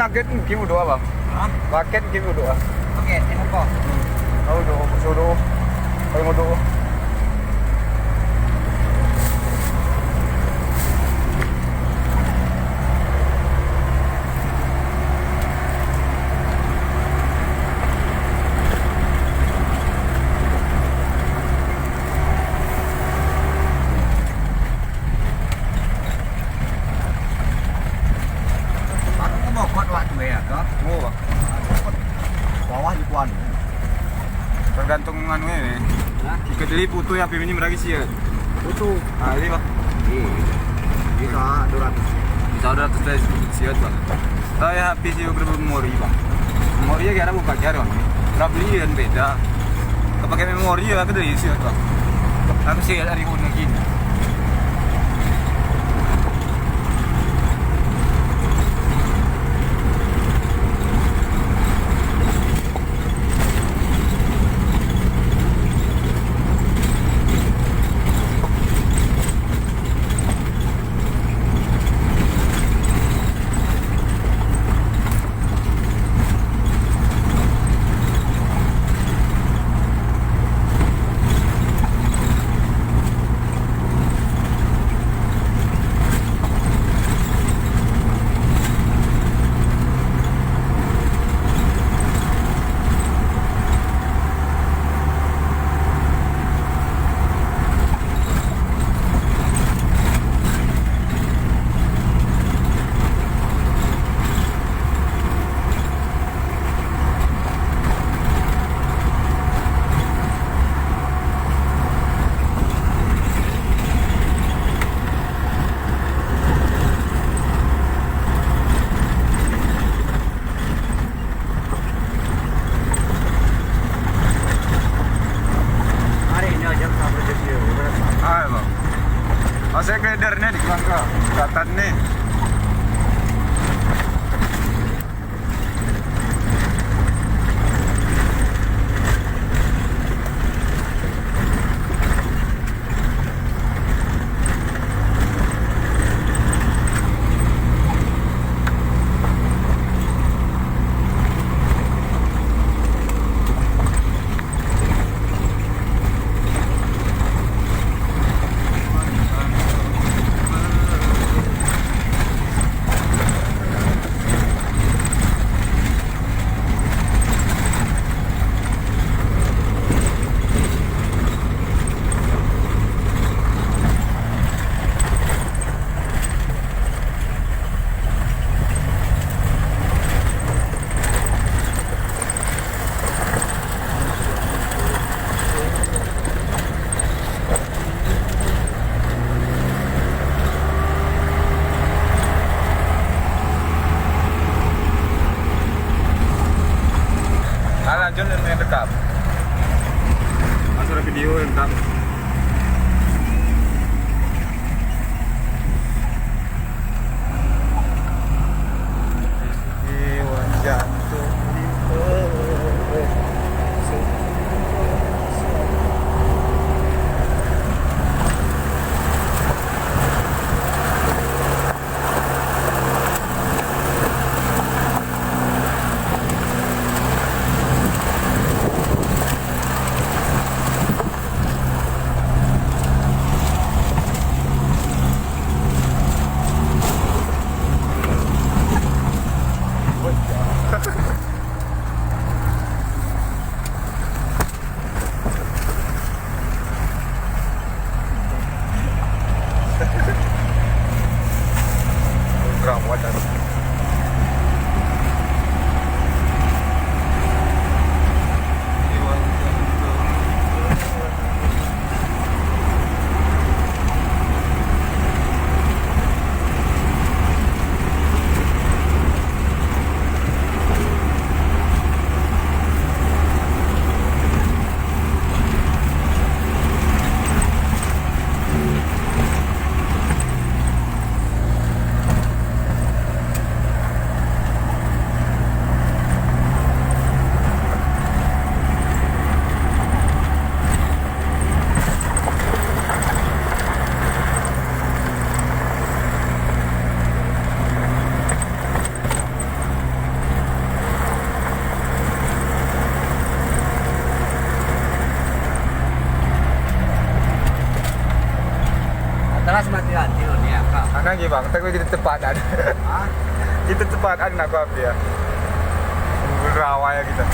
paket kim udah bang. Paket kim udah. Oke, ini kok. Udah, sudah. Ayo udah. Bawah di kuan. Tergantung anu ini. Jika dili putu ya ini beragi sih ya. Putu. Ah, ini Bang. Bisa 200. Bisa 200 dari siat Bang. Saya HP sih bermemori Bang. Memori ya kira buka kira Bang. Udah beli kan beda. Kepakai memori ya aku dari siat Bang. Aku sih dari Honda gini. Saya kedernya di Kelangka, selatan nih. keras mati-mati loh nih ya kak. Anak gini bang, tapi kita cepatan. Hah? Kita cepatan aku apa ya? Berawal ya kita.